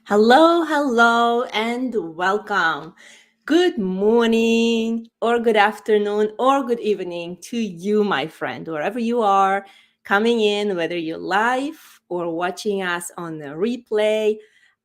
Hello, hello, and welcome. Good morning, or good afternoon, or good evening to you, my friend, wherever you are coming in, whether you're live or watching us on the replay.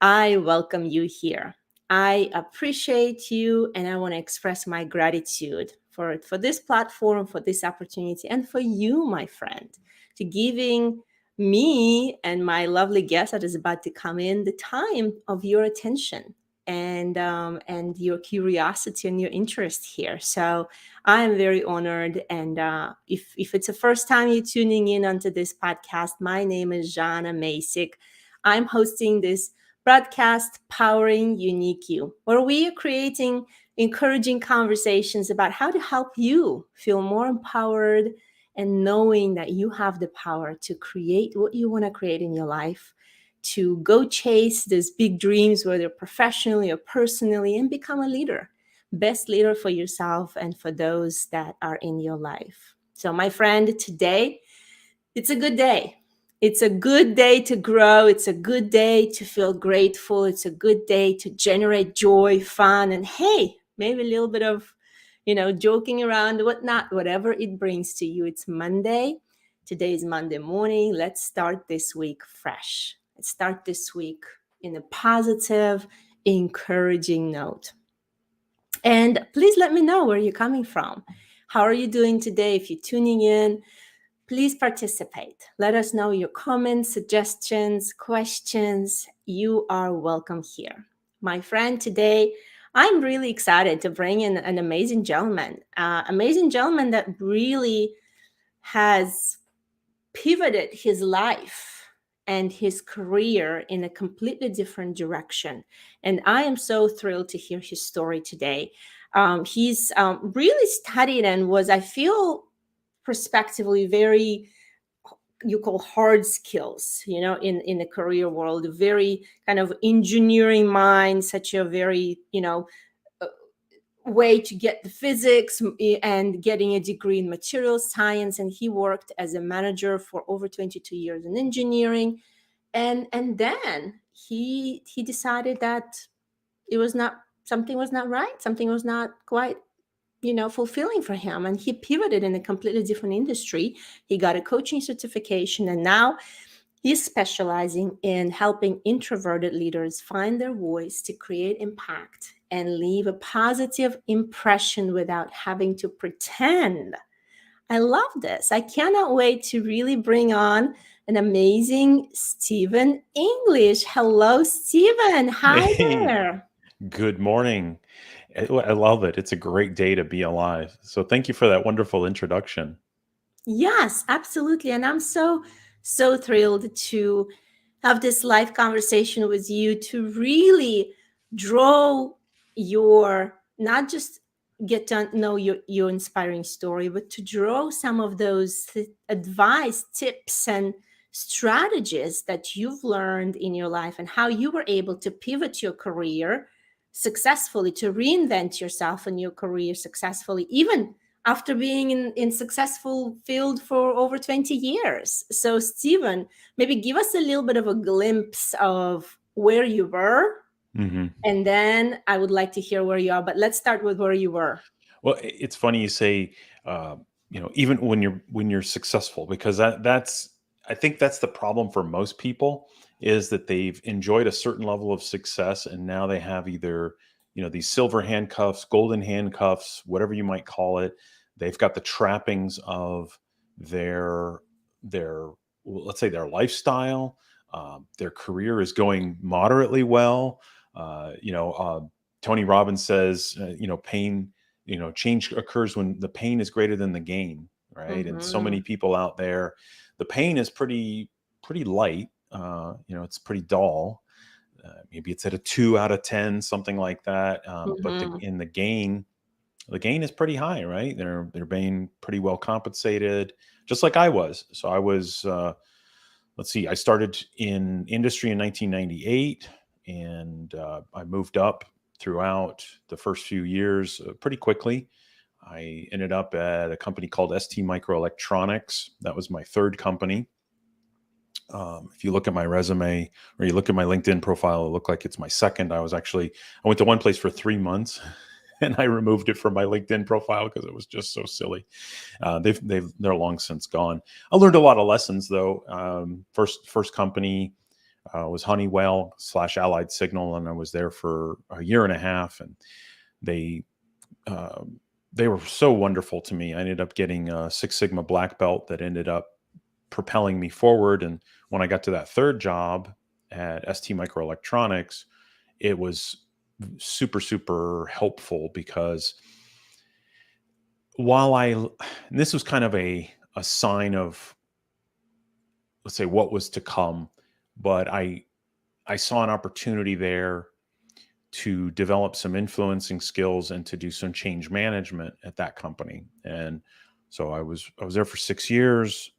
I welcome you here. I appreciate you, and I want to express my gratitude for this platform, for this opportunity, and for you, my friend, to giving me and my lovely guest that is about to come in the time of your attention and your curiosity and your interest here. So I am very honored. And if it's the first time you're tuning in onto this podcast, my name is Jana Masik. I'm hosting this broadcast, Powering Unique You, where we are creating encouraging conversations about how to help you feel more empowered and knowing that you have the power to create what you want to create in your life, to go chase these big dreams, whether professionally or personally, and become a leader, best leader for yourself and for those that are in your life. So, my friend, today, it's a good day. It's a good day to grow. It's a good day to feel grateful. It's a good day to generate joy, fun, and hey, maybe a little bit of, joking around, whatnot, whatever it brings to you. It's Monday. Today is Monday morning. Let's start this week fresh. Let's start this week in a positive, encouraging note. And please let me know where you're coming from. How are you doing today? If you're tuning in, please participate. Let us know your comments, suggestions, questions. You are welcome here. My friend, today I'm really excited to bring in an amazing gentleman that really has pivoted his life and his career in a completely different direction. And I am so thrilled to hear his story today. He's really studied and was, I feel, prospectively very you call hard skills, in the career world, very kind of engineering mind, such a very, uh, way to get the physics and getting a degree in material science. And he worked as a manager for over 22 years in engineering. And then he decided that it was not something was not right, something was not quite fulfilling for him. And he pivoted in a completely different industry. He got a coaching certification, and now he's specializing in helping introverted leaders find their voice to create impact and leave a positive impression without having to pretend. I love this. I cannot wait to really bring on an amazing Stephen English. Hello, Stephen. Hi Hey, there. good morning. I love it. It's a great day to be alive. So thank you for that wonderful introduction. Yes, absolutely. And I'm so thrilled to have this live conversation with you to really draw your, not just get to know your inspiring story, but to draw some of those advice, tips, and strategies that you've learned in your life and how you were able to pivot your career successfully, to reinvent yourself in your career successfully, even after being in successful field for over 20 years. So, Stephen, maybe give us a little bit of a glimpse of where you were, hmm and then I would like to hear where you are. But let's start with where you were. Well, it's funny you say, uh, even when you're successful, because I think that's the problem for most people is that they've enjoyed a certain level of success and now they have either these silver handcuffs, golden handcuffs, whatever you might call it. They've got the trappings of their well, let's say their lifestyle. Their career is going moderately well. Uh, you know, uh, Tony Robbins says, pain, change occurs when the pain is greater than the gain, right? And so many Mm-hmm. people out there, the pain is pretty light. It's pretty dull. Maybe it's at a 2 out of 10, something like that. But Mm-hmm. the gain is pretty high, right? They're being pretty well compensated, just like I was. So I was. Let's see. I started in industry in 1998, and I moved up throughout the first few years pretty quickly. I ended up at a company called ST Microelectronics. That was my third company. If you look at my resume or you look at my LinkedIn profile, it looked like it's my second. I went to one place for 3 months and I removed it from my LinkedIn profile because it was just so silly. They're long since gone. I learned a lot of lessons though. First company was Honeywell / Allied Signal, and I was there for a year and a half, and they uh, they were so wonderful to me. I ended up getting a Six Sigma black belt that ended up propelling me forward. And when I got to that third job at ST Microelectronics, it was super, super helpful because and this was kind of a sign of, let's say, what was to come, but I saw an opportunity there to develop some influencing skills and to do some change management at that company. And so I was there for 6 years,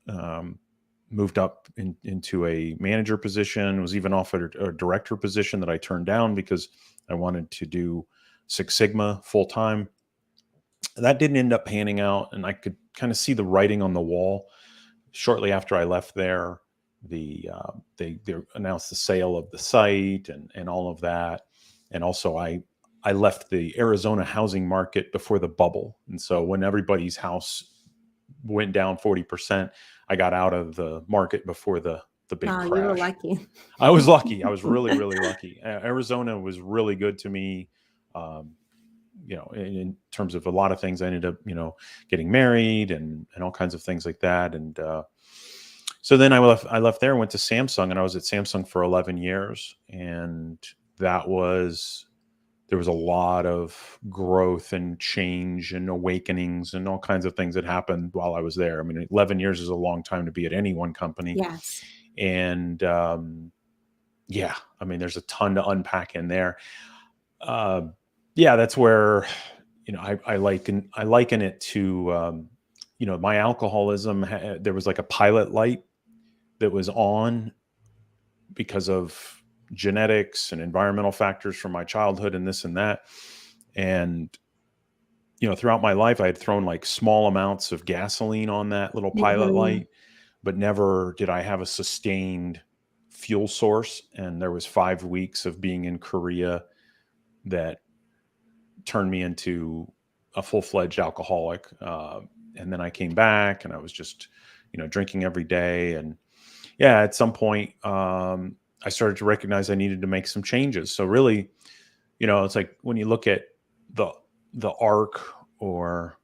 moved up into a manager position, was even offered a director position that I turned down because I wanted to do Six Sigma full time. That didn't end up panning out, and I could kind of see the writing on the wall. Shortly after I left there, they announced the sale of the site and all of that. And also I left the Arizona housing market before the bubble. And so when everybody's house went down 40%, I got out of the market before the big Wow, you were crash. lucky. I was lucky. I was really, really lucky. Arizona was really good to me. Um, in terms of a lot of things. I ended up, getting married and all kinds of things like that. And so then I left there and went to Samsung, and I was at Samsung for 11 years. And there was a lot of growth and change and awakenings and all kinds of things that happened while I was there. I mean, 11 years is a long time to be at any one company. Yes. And yeah, I mean, there's a ton to unpack in there. Yeah, that's where, I liken it to, my alcoholism. There was like a pilot light that was on because of genetics and environmental factors from my childhood and this and that. And, throughout my life, I had thrown like small amounts of gasoline on that little pilot Mhm. light, but never did I have a sustained fuel source. And there was 5 weeks of being in Korea that turned me into a full-fledged alcoholic. And then I came back and I was just, drinking every day. And yeah, at some point, I started to recognize I needed to make some changes. So really, it's like when you look at the arc or,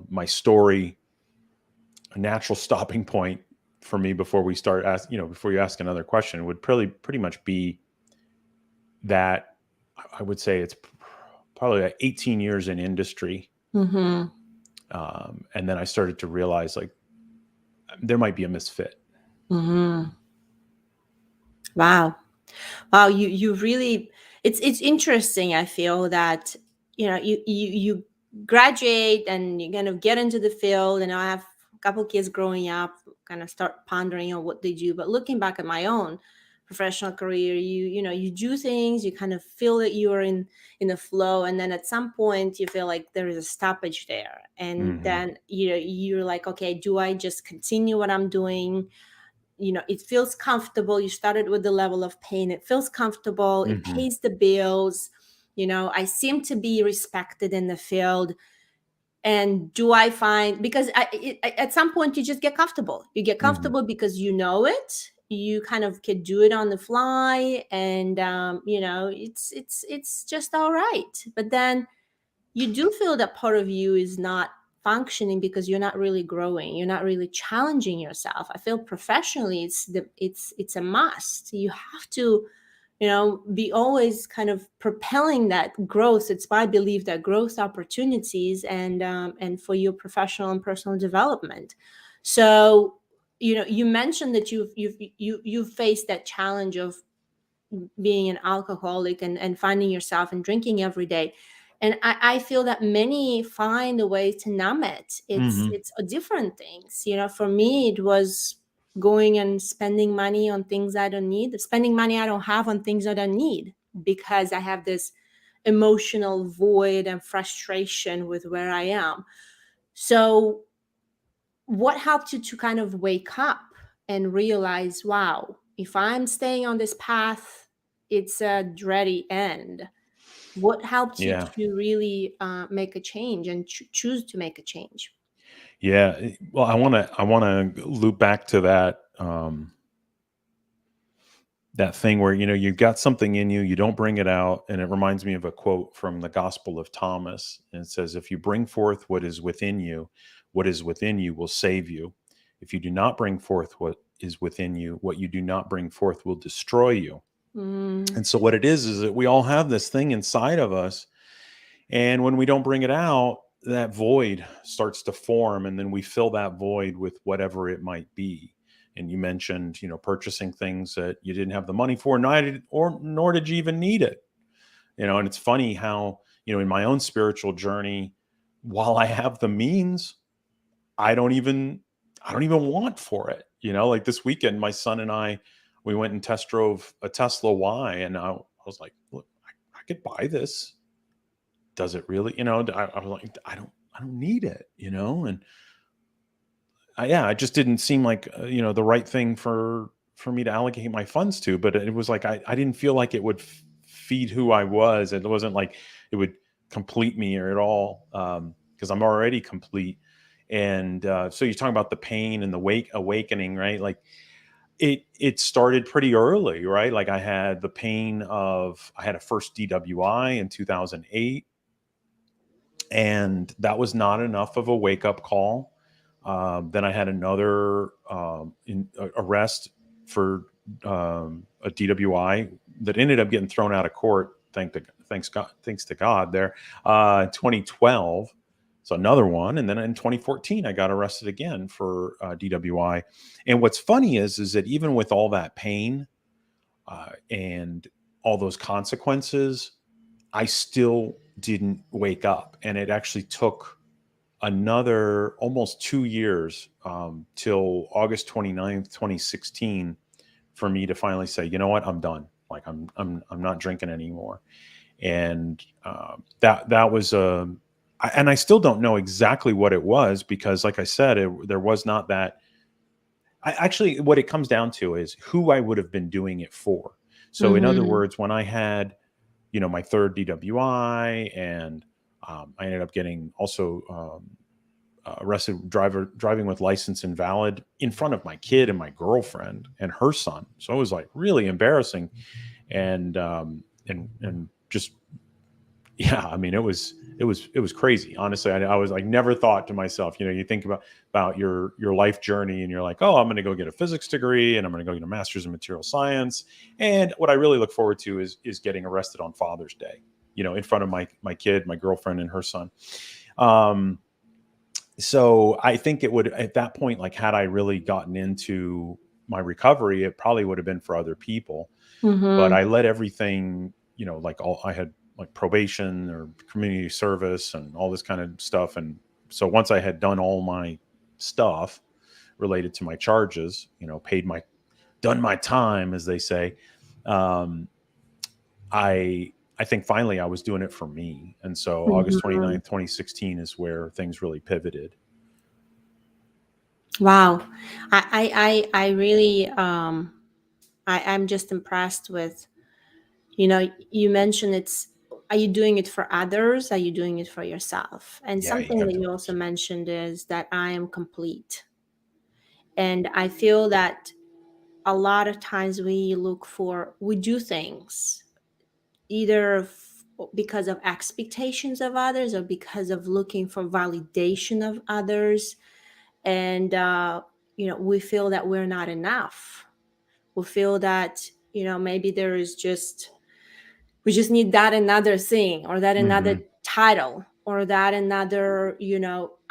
my story, a natural stopping point for me before we start before you ask another question would pretty much be that I would say it's probably like 18 years in industry. Mhm. And then I started to realize like there might be a misfit. Mhm. Wow. Wow, you really, it's interesting. I feel that, you graduate and you kind of get into the field, and I have a couple kids growing up, kind of start pondering on what they do. But looking back at my own professional career, you do things, you kind of feel that you're in a flow, and then at some point you feel like there is a stoppage there, and Mm-hmm. then you're like, okay, do I just continue what I'm doing? It feels comfortable. You started with the level of pain. It feels comfortable. It Mm-hmm. pays the bills. I seem to be respected in the field. And do I find, because at some point you just get comfortable. You get Mm-hmm. comfortable because you know it. You kind of can do it on the fly, and it's just all right. But then you do feel that part of you is not functioning because you're not really growing, you're not really challenging yourself. I feel professionally it's a must. You have to be always kind of propelling that growth. It's my belief that growth opportunities and for your professional and personal development. So you mentioned that you've faced that challenge of being an alcoholic and finding yourself and drinking every day. And I feel that many find a way to numb it. it's Mm-hmm. it's a different things. For me, it was going and spending money on things I don't need, spending money I don't have on things I don't need, because I have this emotional void and frustration with where I am. So what helped you to kind of wake up and realize, wow, if I'm staying on this path, it's a dreary end. What helped you Yeah. to really make a change and choose to make a change? Yeah. Well, I want to loop back to that that thing where you've got something in you, you don't bring it out, and it reminds me of a quote from the Gospel of Thomas, and it says, "If you bring forth what is within you, what is within you will save you. If you do not bring forth what is within you, what you do not bring forth will destroy you." Mm, And so what it is that we all have this thing inside of us, and when we don't bring it out, that void starts to form, and then we fill that void with whatever it might be. And you mentioned, purchasing things that you didn't have the money for, nor did you even need it. And it's funny how, in my own spiritual journey, while I have the means, I don't even I don't even want for it. Like this weekend, my son and I, we went and test drove a Tesla Y, and I was like, look, I could buy this. Does it really? I was like, I don't need it. And yeah, it just didn't seem like the right thing for me to allocate my funds to. But it was like I didn't feel like it would feed who I was. It wasn't like it would complete me or at all, because I'm already complete. And so you're talking about the pain and the awakening, right? Like it started pretty early, right? Like I had the pain of I had a first DWI in 2008, and that was not enough of a wake up call. Then I had another arrest for a DWI that ended up getting thrown out of court. Thanks to God there. 2012, so another one, and then in 2014 I got arrested again for DWI. And what's funny is that even with all that pain and all those consequences, I still didn't wake up. And it actually took another almost 2 years, till August 29th, 2016, for me to finally say, you know what, I'm done. Like I'm not drinking anymore. And that was and I still don't know exactly what it was, because like I said, there was not that. Actually, what it comes down to is who I would have been doing it for. So in other mm-hmm. words, when I had my third DWI, and I ended up getting also arrested driving with license invalid in front of my kid and my girlfriend and her son. So it was like really embarrassing, and just yeah. I mean, it was crazy. Honestly, I was like never thought to myself. You think about your life journey, and you're like, oh, I'm going to go get a physics degree, and I'm going to go get a master's in material science. And what I really look forward to is getting arrested on Father's Day. In front of my kid, my girlfriend, and her son. Um, so I think it would, at that point, like had I really gotten into my recovery, it probably would have been for other people. But Mm-hmm. I let everything, like I had like probation or community service and all this kind of stuff. And so once I had done all my stuff related to my charges, done my time, as they say, um, I think finally I was doing it for me. And so August Mm-hmm. 29th, 2016 is where things really pivoted. Wow. I really I'm just impressed with, you mentioned it's, are you doing it for others? Are you doing it for yourself? And Yeah, you something got that to do you it also first. mentioned is that I am complete. And I feel that a lot of times we do things either because of expectations of others or because of looking for validation of others. And, we feel that we're not enough. We feel that, maybe there is just, we just need that another thing or that another Hmm. title or that another,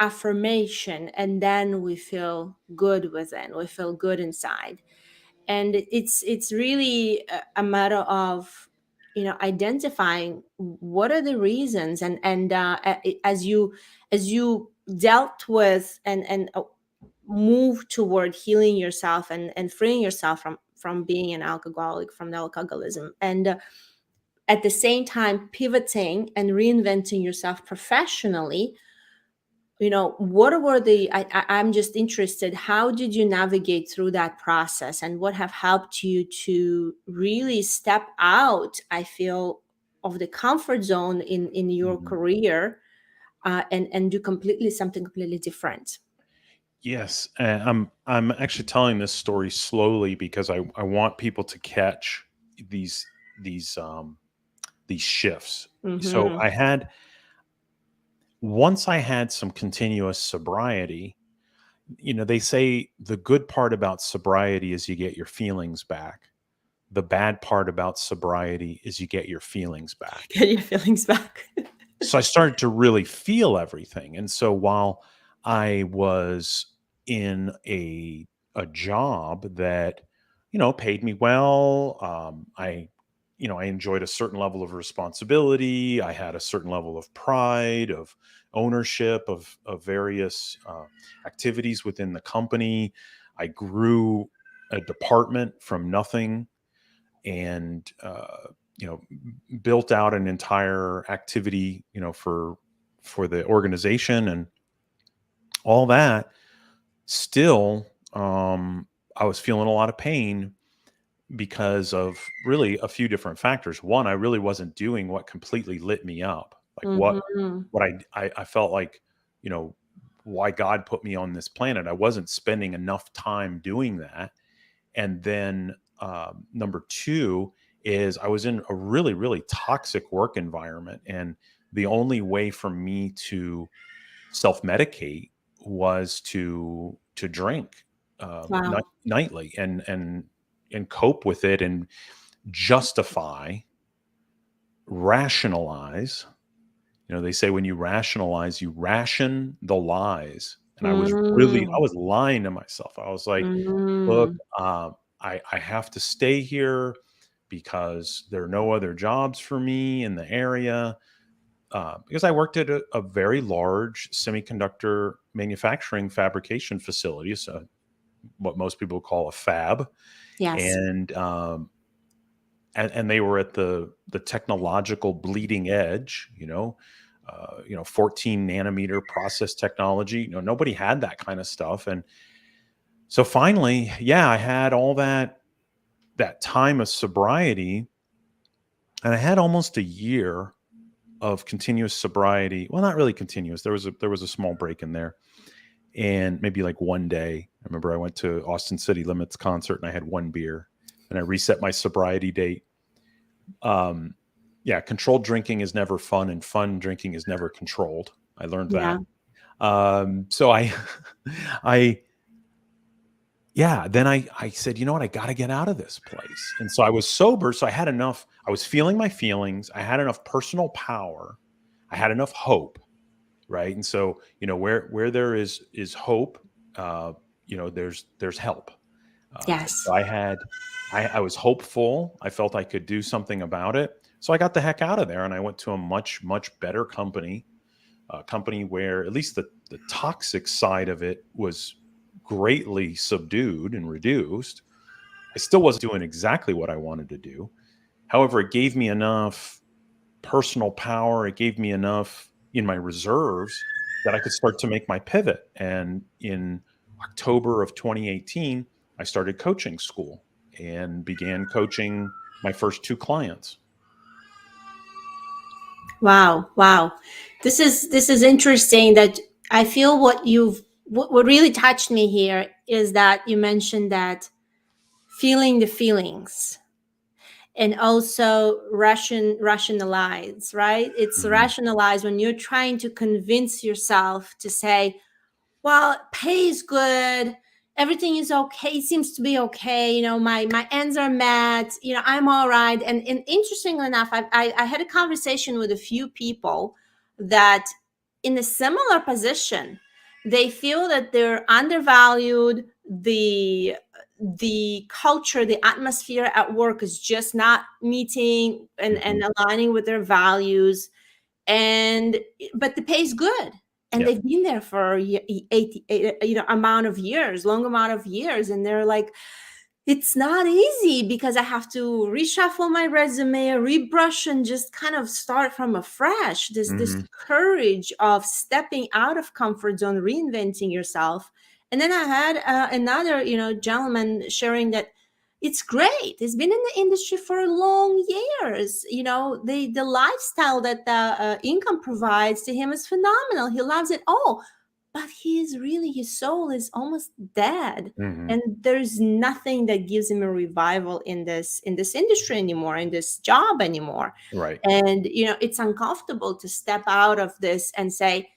affirmation. And then we feel good within, we feel good inside. And it's really a matter of, identifying what are the reasons. And as you dealt with and move toward healing yourself and freeing yourself from being an alcoholic, from alcoholism, and at the same time pivoting and reinventing yourself professionally, what were I'm just interested, how did you navigate through that process, and what have helped you to really step out, I feel, of the comfort zone in your Mhm. career, and do something completely different? Yes, I'm actually telling this story slowly because I want people to catch these these um these shifts. So Mm-hmm. once I had some continuous sobriety, they say the good part about sobriety is you get your feelings back. The bad part about sobriety is you get your feelings back. Get your feelings back. So I started to really feel everything. And so while I was in a job that, paid me well, I enjoyed a certain level of responsibility. I had a certain level of pride, of ownership of various activities within the company. I grew a department from nothing, and you know built out an entire activity, for the organization and all that. Still, I was feeling a lot of pain because of really a few different factors. One, I really wasn't doing what completely lit me up, like Mm-hmm. what I felt like, why God put me on this planet. I wasn't spending enough time doing that. And then number two is I was in a really, really toxic work environment. And the only way for me to self medicate was to drink Wow. nightly and cope with it and justify, rationalize. They say when you rationalize, you ration the lies. And I Mm. was lying to myself. I was like, look, Mm. I have to stay here because there are no other jobs for me in the area. Because I worked at a very large semiconductor manufacturing fabrication facility, so what most people call a fab, Yes. and and they were at the technological bleeding edge. 14 nanometer process technology. Nobody had that kind of stuff, and so finally, yeah, I had all that time of sobriety, and I had almost a year of continuous sobriety. Well, not really continuous. There was a small break in there, and maybe like one day. I remember I went to Austin City Limits concert and I had one beer, and I reset my sobriety date. Um, yeah, controlled drinking is never fun, and fun drinking is never controlled. I learned Yeah. that. So I yeah, then I said, you know what, I got to get out of this place. And so I was sober. So I had enough, I was feeling my feelings. I had enough personal power. I had enough hope. Right. And so, where there is hope, there's help. Yes. So I was hopeful. I felt I could do something about it. So I got the heck out of there and I went to a much, much better company, a company where at least the toxic side of it was greatly subdued and reduced. I still wasn't doing exactly what I wanted to do. However, it gave me enough personal power. It gave me enough in my reserves that I could start to make my pivot. And in October of 2018, I started coaching school and began coaching my first two clients. Wow. Wow. This is interesting, that I feel what really touched me here is that you mentioned that feeling the feelings, and also rationalize, right? It's Mhm. rationalize when you're trying to convince yourself to say, well, pay is good, everything is okay, it seems to be okay, my ends are met, I'm all right. And interestingly enough, I had a conversation with a few people that in a similar position, they feel that they're undervalued, the culture, the atmosphere at work is just not meeting and Mhm. aligning with their values, and but the pay is good, and Yeah. they've been there for 80, amount of years, long amount of years, and they're like, it's not easy because I have to reshuffle my resume, rebrush, and just kind of start from afresh. This Hmm. courage of stepping out of comfort zone, reinventing yourself. And then I had another, gentleman sharing that it's great. He's been in the industry for long years. The lifestyle that the income provides to him is phenomenal. He loves it all, but his soul is almost dead, Hmm. and there's nothing that gives him a revival in this industry anymore, in this job anymore. Right. And it's uncomfortable to step out of this and say,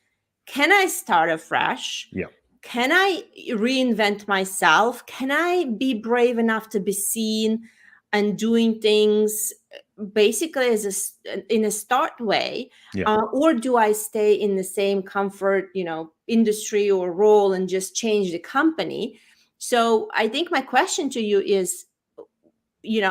can I start afresh? Yeah. Can I reinvent myself? Can I be brave enough to be seen and doing things basically in a start way? Yeah. Or do I stay in the same comfort, industry or role and just change the company? So I think my question to you is,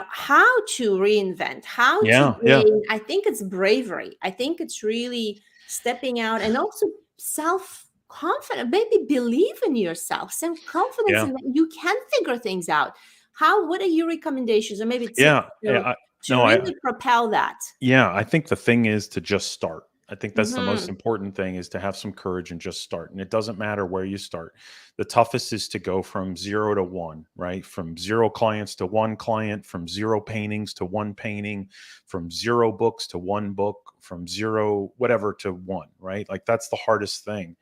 how to reinvent, how to Yeah. Yeah. gain. I think it's bravery. I think it's really stepping out, and also self confidence. Maybe believe in yourself, self confidence, Yeah. and that you can figure things out. What are your recommendations or maybe tips Yeah. to No, really propel that? yeah, I think the thing is to just start. I think that's the most Hmm. important thing, is to have some courage and just start. And it doesn't matter where you start. The toughest is to go from 0 to 1, right? From 0 clients to 1 client, from 0 paintings to 1 painting, from 0 books to 1 book, from 0 whatever to 1, right? Like that's the hardest thing.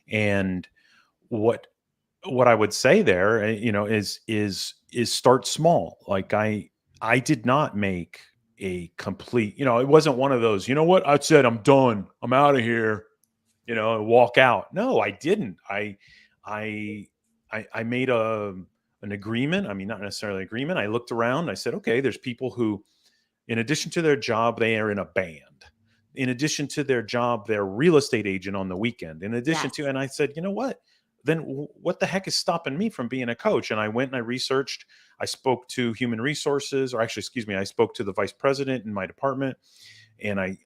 And what what I would say there, is start small. Like I did not make a complete, it wasn't one of those, you know what? I said I'm done. I'm out of here, and walk out. No, I didn't. I I made an agreement. I mean, not necessarily agreement. I looked around. I said, okay, there's people who, in addition to their job, they are in a band. In addition to their job, they're a real estate agent on the weekend. In addition to, Yes. and I said, you know what? Then what the heck is stopping me from being a coach? And I went and I researched. I spoke to human resources, or actually, excuse me, I spoke to the vice president in my department, and I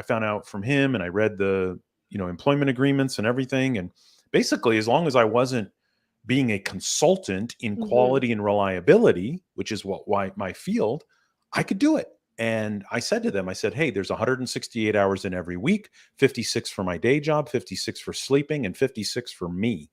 found out from him, and I read the employment agreements and everything. And basically, as long as I wasn't being a consultant in Hmm. quality and reliability, which is why my field, I could do it. And I said to them, I said, hey, there's 168 hours in every week, 56 for my day job, 56 for sleeping, and 56 for me.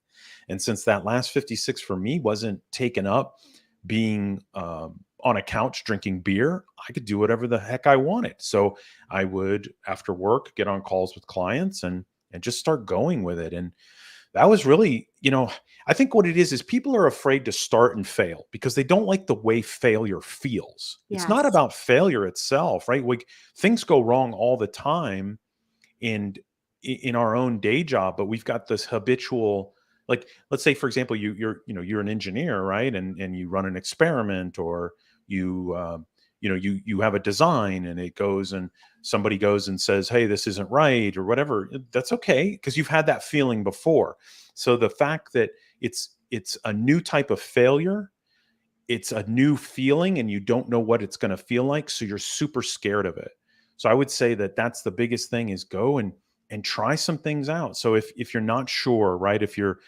And since that last 56 for me wasn't taken up being on a couch drinking beer, I could do whatever the heck I wanted. So I would, after work, get on calls with clients and just start going with it. And that was really, I think what it is people are afraid to start and fail because they don't like the way failure feels. It's not Yes. about failure itself, right? Like things go wrong all the time in in our own day job, but we've got this habitual, like, let's say for example, you're an engineer, right? And you run an experiment, or you you have a design, and it goes, and somebody goes and says, hey, this isn't right, or whatever. That's okay, because you've had that feeling before. So the fact that it's a new type of failure, it's a new feeling, and you don't know what it's going to feel like, so you're super scared of it. So I would say that that's the biggest thing, is go and try some things out. So if you're not sure, right, if you're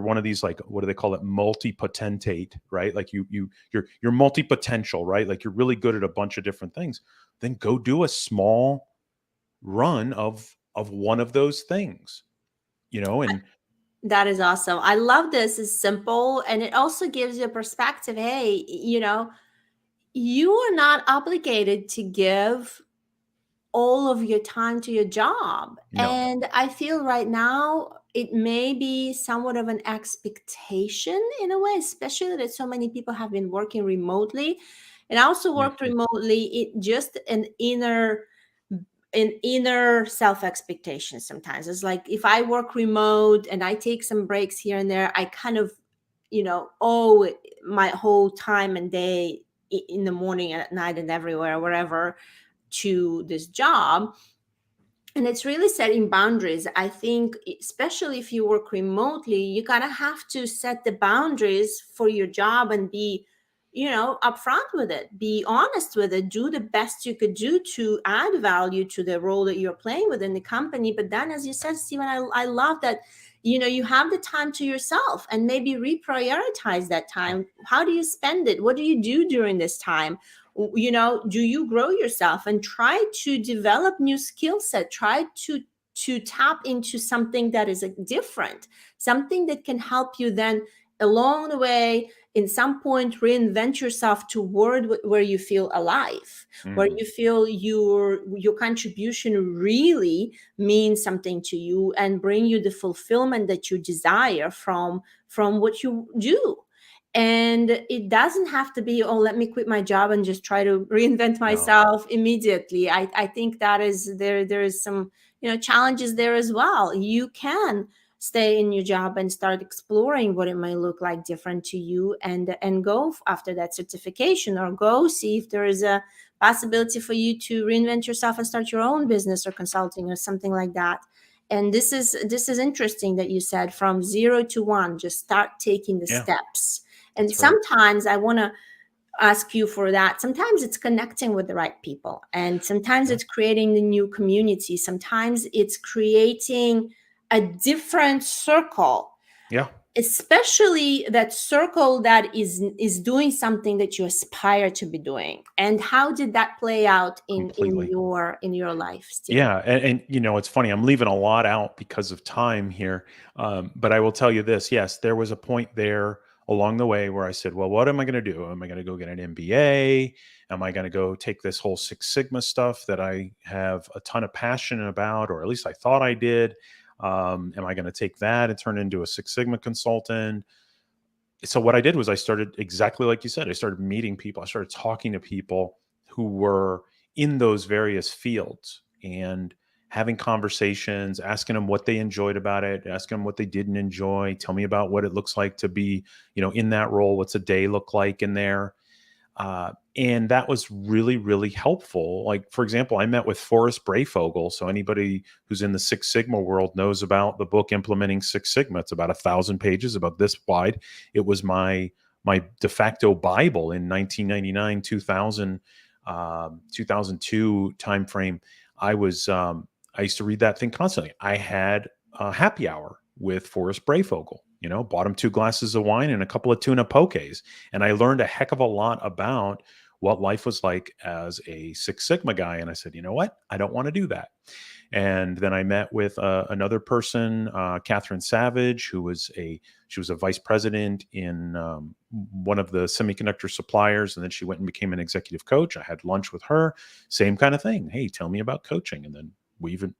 one of these, like, what do they call it, multi-potentate, right? Like you're multi-potential, right? Like you're really good at a bunch of different things. Then go do a small run of one of those things, and That is awesome. I love this. It's simple, and it also gives you a perspective. Hey, you are not obligated to give all of your time to your job. no. And I feel right now it may be somewhat of an expectation in a way, especially that so many people have been working remotely. And I also worked Mhm. remotely. It just an inner self expectation sometimes. It's like if I work remote and I take some breaks here and there, I kind of, owe my whole time and day in the morning and at night and everywhere, wherever, to this job. And it's really setting boundaries. I think, especially if you work remotely, you kind of have to set the boundaries for your job and be, upfront with it, be honest with it, do the best you could do to add value to the role that you're playing within the company. But then, as you said, Stephen, I love that you have the time to yourself, and maybe reprioritize that time. How do you spend it? What do you do during this time? Do you grow yourself and try to develop new skill set? Try to tap into something that is different, something that can help you then along the way in some point reinvent yourself toward where you feel alive, where Mm. you feel your contribution really means something to you and bring you the fulfillment that you desire from what you do. And it doesn't have to be, oh, let me quit my job and just try to reinvent No. myself immediately. I think that is there is some challenges there as well. You can stay in your job and start exploring what it might look like different to you, and go after that certification, or go see if there is a possibility for you to reinvent yourself and start your own business or consulting or something like that. And this is interesting that you said from 0 to 1, just start taking the Yeah, steps. And that's right. sometimes I want to ask you for that. Sometimes it's connecting with the right people, and sometimes Yeah. it's creating the new community, sometimes it's creating a different circle, Yeah, especially that circle that is doing something that you aspire to be doing. And how did that play out completely. in your life, Steve? Yeah, and it's funny. I'm leaving a lot out because of time here, but I will tell you this: yes, there was a point there along the way where I said, "Well, what am I going to do? Am I going to go get an MBA? Am I going to go take this whole Six Sigma stuff that I have a ton of passion about, or at least I thought I did? Am I going to take that and turn into a Six Sigma consultant?" So what I did was I started exactly like you said. I started meeting people. I started talking to people who were in those various fields and having conversations, asking them what they enjoyed about it, asking them what they didn't enjoy. Tell me about what it looks like to be, in that role. What's a day look like in there? And that was really, really helpful. Like, for example, I met with Forrest Brayfogle. So anybody who's in the Six Sigma world knows about the book Implementing Six Sigma. It's about 1,000 pages, about this wide. It was my de facto Bible in 1999, 2000, 2002 timeframe. I used to read that thing constantly. I had a happy hour with Forrest Brayfogle. Bought him 2 glasses of wine and a couple of tuna pokes, and I learned a heck of a lot about what life was like as a Six Sigma guy. And I said, you know what? I don't want to do that. And then I met with another person, Catherine Savage, she was a vice president in one of the semiconductor suppliers, and then she went and became an executive coach. I had lunch with her, same kind of thing. Hey, tell me about coaching, and then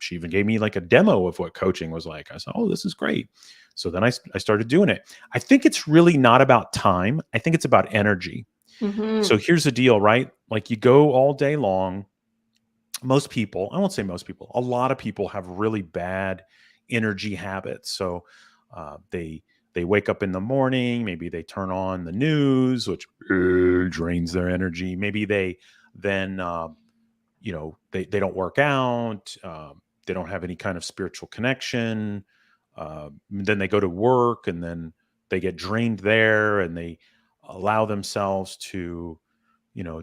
she even gave me like a demo of what coaching was like. I said, oh, this is great. So then I started doing it. I think it's really not about time. I think it's about energy. So Mm-hmm. here's the deal, right? Like, you go all day long. Most people, I won't say most people, a lot of people have really bad energy habits. So they wake up in the morning, maybe they turn on the news, which drains their energy. Maybe they then they don't work out, they don't have any kind of spiritual connection. Then they go to work, and then they get drained there, and they allow themselves to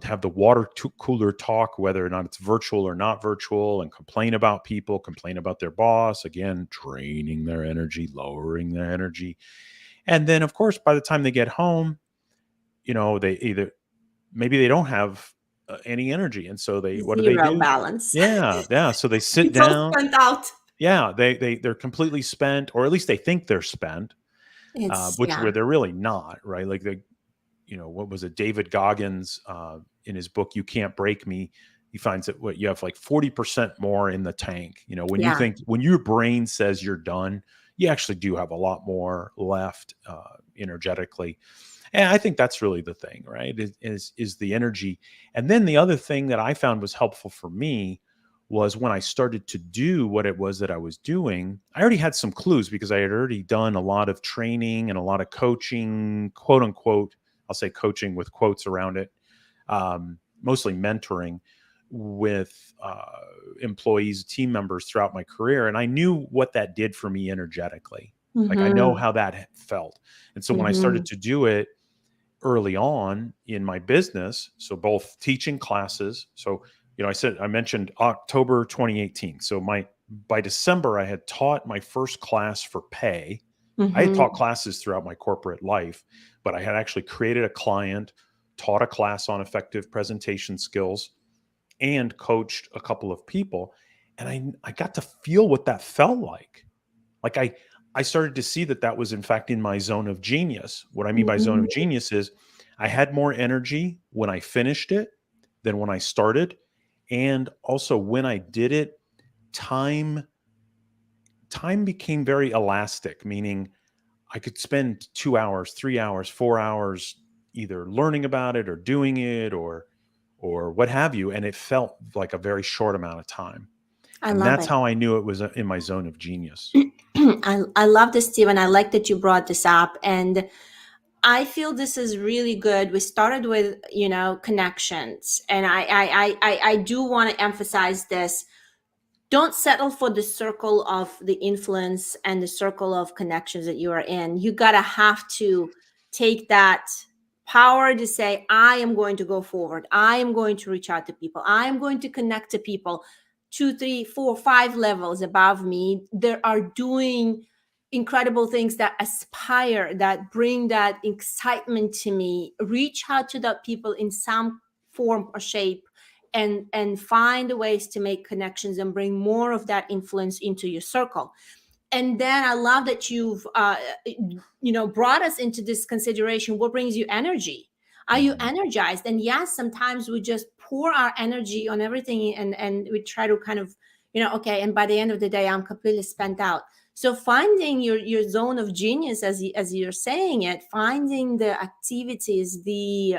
have the cooler talk, whether or not it's virtual or not virtual, and complain about people, complain about their boss, again draining their energy, lowering their energy. And then of course by the time they get home, they either, maybe they don't have any energy, and so what do they Zero do? balance. Yeah, so they sit It's all down. spent out. Yeah, they're completely spent, or at least they think they're spent, It's which yeah. where they're really not, right? Like, what was it? David Goggins, in his book "You Can't Break Me," he finds that what you have like 40% more in the tank. Yeah. When your brain says you're done, you actually do have a lot more left, energetically. And I think that's really the thing, right? Is the energy. And then the other thing that I found was helpful for me was when I started to do what it was that I was doing. I already had some clues because I had already done a lot of training and a lot of coaching, quote unquote. I'll say coaching with quotes around it, mostly mentoring with employees, team members throughout my career. And I knew what that did for me energetically. Like, I know Mm-hmm. how that felt. And so when I Mm-hmm. started to do it early on in my business, so both teaching classes. So, I mentioned October 2018. So by December, I had taught my first class for pay. I had taught Mm-hmm. classes throughout my corporate life, but I had actually created a client, taught a class on effective presentation skills, and coached a couple of people. And I got to feel what that felt like. Like I started to see that that was in fact in my zone of genius. What I mean by zone of Mm-hmm. genius is I had more energy when I finished it than when I started. And also when I did it, time time became very elastic, meaning I could spend 2 hours, 3 hours, 4 hours either learning about it or doing it or what have you. And it felt like a very short amount of time. I And love that's it. how I knew it was in my zone of genius. I love this, Stephen. I like that you brought this up. And I feel this is really good. We started with, connections. And I do want to emphasize this. Don't settle for the circle of the influence and the circle of connections that you are in. You gotta have to take that power to say, I am going to go forward. I am going to reach out to people. I am going to connect to people 2, 3, 4, 5 levels above me that are doing incredible things, that aspire, that bring that excitement to me. Reach out to that people in some form or shape, and find ways to make connections and bring more of that influence into your circle. And then I love that you've brought us into this consideration. What brings you energy? Are you Mhm. energized? And yes, sometimes we just pour our energy on everything, and we try to kind of, okay, and by the end of the day I'm completely spent out. So finding your zone of genius, as you're saying it, finding the activities, the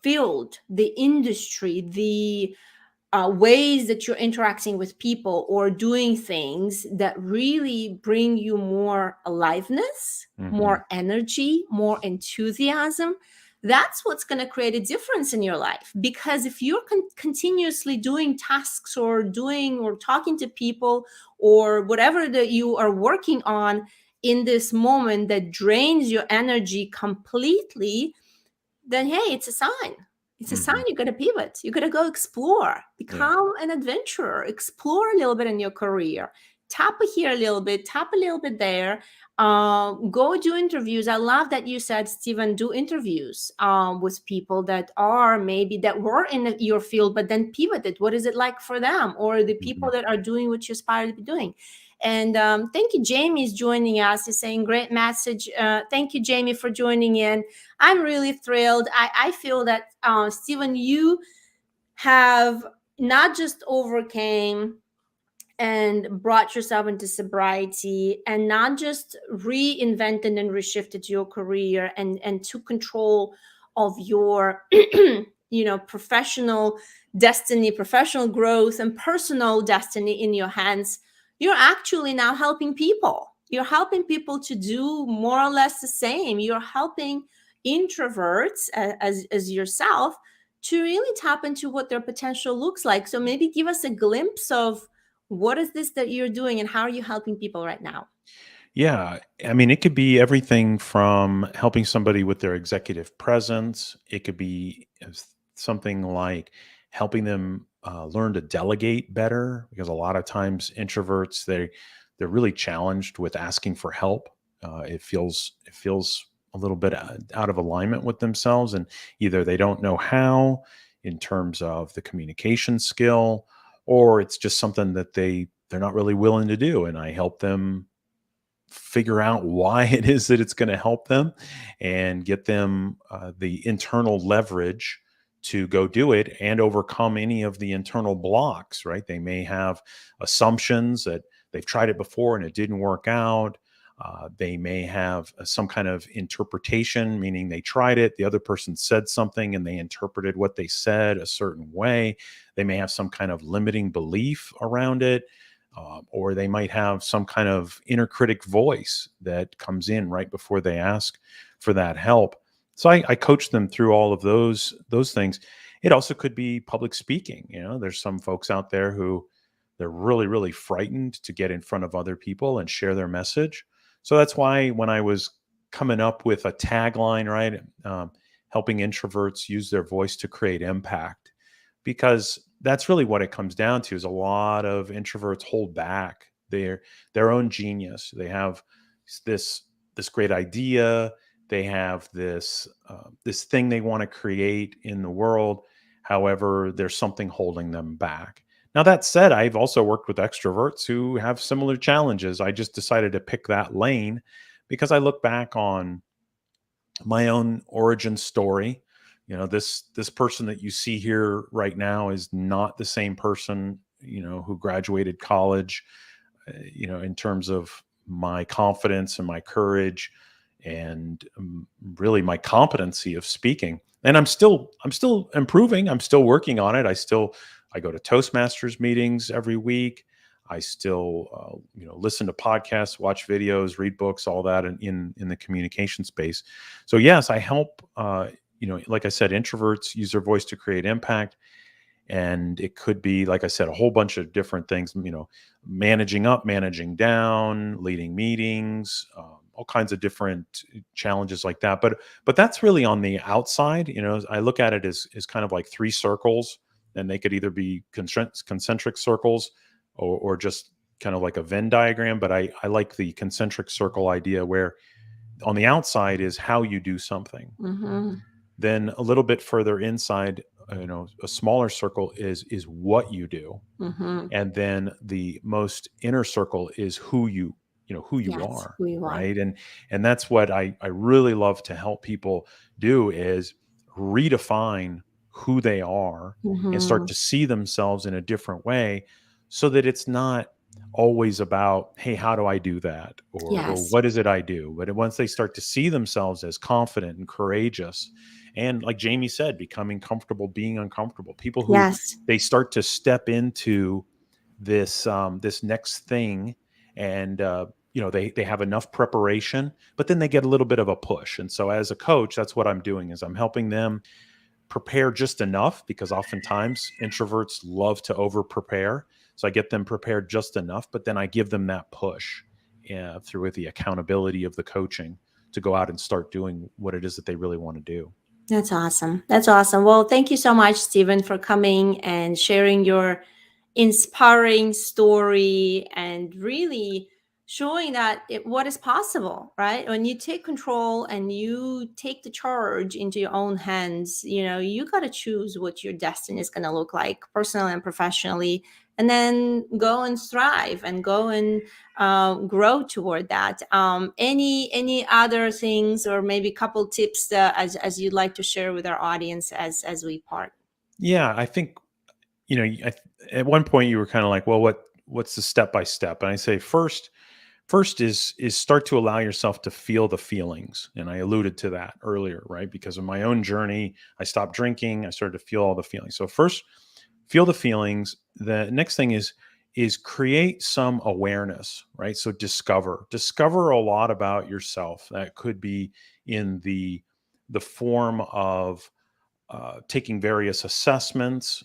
field, the industry, the ways that you're interacting with people or doing things that really bring you more aliveness, Mhm. more energy, more enthusiasm. That's what's going to create a difference in your life. Because if you're continuously doing tasks or doing or talking to people or whatever that you are working on in this moment that drains your energy completely, then hey, it's a sign. It's a sign Mhm. you got to pivot. You got to go explore, Yeah. become an adventurer, explore a little bit in your career, tap here a little bit, tap a little bit there. Go do interviews. I love that you said, Stephen, do interviews with people that are maybe that were in your field, but then pivoted. What is it like for them, or the people Mhm. that are doing what you aspire to be doing? And thank you, Jamie is joining us. He's saying great message. Thank you, Jamie, for joining in. I'm really thrilled. I feel that, Stephen, you have not just overcame and brought yourself into sobriety, and not just reinvented and reshifted your career and took control of your professional destiny, professional growth, and personal destiny in your hands. You're actually now helping people. You're helping people to do more or less the same. You're helping introverts, as yourself, to really tap into what their potential looks like. So maybe give us a glimpse of what is this that you're doing, and how are you helping people right now? Yeah, I mean, it could be everything from helping somebody with their executive presence. It could be something like helping them learn to delegate better, because a lot of times introverts they're really challenged with asking for help. It feels a little bit out of alignment with themselves, and either they don't know how in terms of the communication skill, or it's just something that they're not really willing to do. And I help them figure out why it is that it's going to help them and get them the internal leverage to go do it and overcome any of the internal blocks, right? They may have assumptions that they've tried it before and it didn't work out. They may have some kind of interpretation, meaning they tried it, the other person said something and they interpreted what they said a certain way. They may have some kind of limiting belief around it, or they might have some kind of inner critic voice that comes in right before they ask for that help. So I coach them through all of those things. It also could be public speaking. There's some folks out there who they're really, really frightened to get in front of other people and share their message. So that's why when I was coming up with a tagline, right, helping introverts use their voice to create impact, because that's really what it comes down to, is a lot of introverts hold back their own genius. They have this great idea. They have this thing they want to create in the world. However, there's something holding them back. Now, that said, I've also worked with extroverts who have similar challenges. I just decided to pick that lane because I look back on my own origin story. This person that you see here right now is not the same person, who graduated college, in terms of my confidence and my courage and really my competency of speaking. And I'm still improving. I'm still working on it. I go to Toastmasters meetings every week. I still, listen to podcasts, watch videos, read books, all that in the communication space. So yes, I help, like I said, introverts use their voice to create impact. And it could be, like I said, a whole bunch of different things, managing up, managing down, leading meetings, all kinds of different challenges like that. But that's really on the outside. I look at it as kind of like three circles, and they could either be concentric circles or just kind of like a Venn diagram. But I like the concentric circle idea, where on the outside is how you do something. Mm-hmm. Then a little bit further inside, a smaller circle is what you do. Mm-hmm. And then the most inner circle is who you Yes, are, who you are. right? And that's what I really love to help people do, is redefine who they are and start Mm-hmm. to see themselves in a different way, so that it's not always about, hey, how do I do that, or Yes. what is it I do. But once they start to see themselves as confident and courageous, and like Jamie said, becoming comfortable being uncomfortable, people who Yes. they start to step into this next thing, and they have enough preparation, but then they get a little bit of a push. And so as a coach, that's what I'm doing, is I'm helping them prepare just enough, because oftentimes introverts love to over prepare. So I get them prepared just enough, but then I give them that push, through the accountability of the coaching, to go out and start doing what it is that they really want to do. That's awesome. That's awesome. Well, thank you so much, Stephen, for coming and sharing your inspiring story and really showing that what is possible, right? When you take control and you take the charge into your own hands, you got to choose what your destiny is going to look like, personally and professionally, and then go and thrive and go and grow toward that. Any other things, or maybe a couple tips as you'd like to share with our audience as we part? Yeah, I think, at one point you were kind of like, well, what's the step by step? And I say, first is start to allow yourself to feel the feelings. And I alluded to that earlier, right? Because of my own journey, I stopped drinking, I started to feel all the feelings. So first, feel the feelings. The next thing is create some awareness, right? So discover a lot about yourself. That could be in the form of taking various assessments,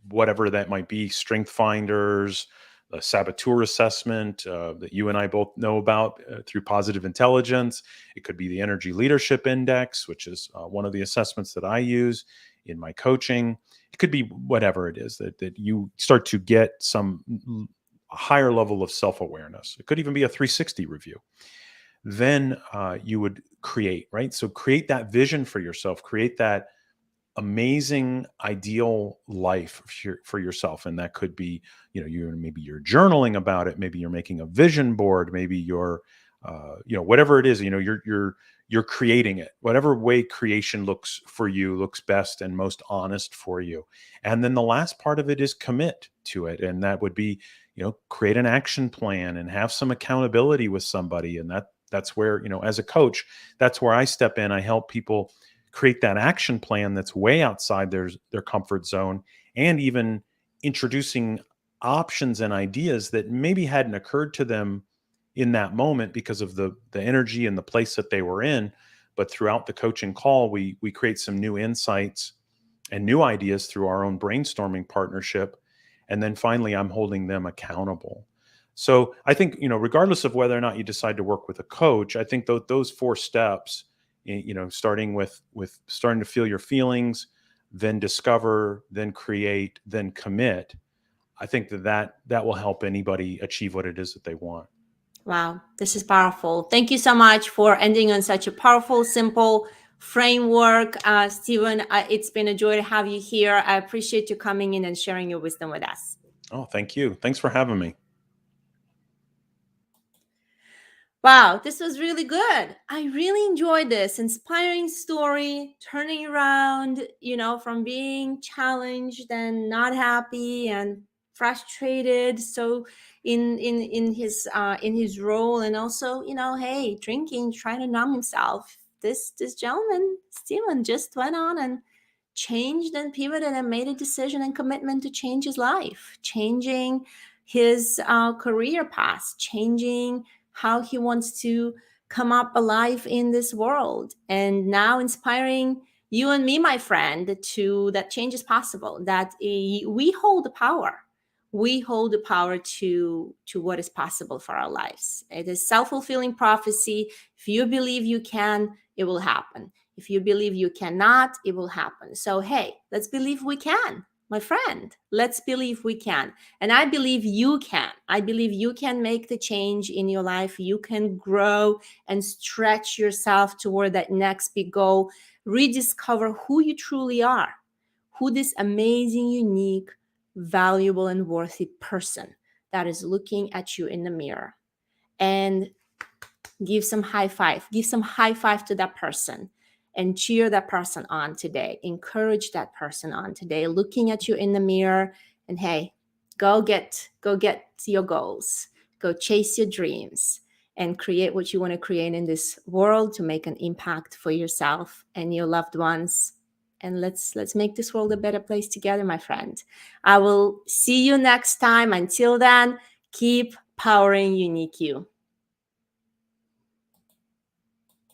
whatever that might be, strength finders, a saboteur assessment that you and I both know about through positive intelligence. It could be the energy leadership index, which is one of the assessments that I use in my coaching. It could be whatever it is that you start to get some higher level of self-awareness. It could even be a 360 review. Then you would create, right? So create that vision for yourself, create that amazing ideal life for yourself. And that could be, maybe you're journaling about it, maybe you're making a vision board, maybe you're whatever it is, you're creating it, whatever way creation looks for you, looks best and most honest for you. And then the last part of it is commit to it. And that would be, create an action plan and have some accountability with somebody. And that's where, as a coach, that's where I step in. I help people create that action plan that's way outside their comfort zone, and even introducing options and ideas that maybe hadn't occurred to them in that moment because of the energy and the place that they were in. But throughout the coaching call, we create some new insights and new ideas through our own brainstorming partnership. And then finally, I'm holding them accountable. So I think, regardless of whether or not you decide to work with a coach, I think those four steps, starting with starting to feel your feelings, then discover, then create, then commit, I think that will help anybody achieve what it is that they want. Wow, this is powerful. Thank you so much for ending on such a powerful, simple framework. Stephen, it's been a joy to have you here. I appreciate you coming in and sharing your wisdom with us. Oh, thank you. Thanks for having me. Wow, this was really good. I really enjoyed this inspiring story, turning around, from being challenged and not happy and frustrated. So in his role, and also, hey, drinking, trying to numb himself. This gentleman, Steven, just went on and changed and pivoted and made a decision and commitment to change his life, changing his career path, changing how he wants to come up alive in this world, and now inspiring you and me, my friend, to that change is possible, that we hold the power. We hold the power to what is possible for our lives. It is self-fulfilling prophecy. If you believe you can, it will happen. If you believe you cannot, it will happen. So hey, let's believe we can, my friend. Let's believe we can. And I believe you can. I believe you can make the change in your life. You can grow and stretch yourself toward that next big goal. Rediscover who you truly are, who this amazing, unique, valuable, and worthy person that is looking at you in the mirror. And give some high five. Give some high five to that person and cheer that person on today. Encourage that person on today, looking at you in the mirror. And hey, go get your goals. Go chase your dreams and create what you want to create in this world to make an impact for yourself and your loved ones. And let's make this world a better place together, my friend. I will see you next time. Until then, keep powering unique you.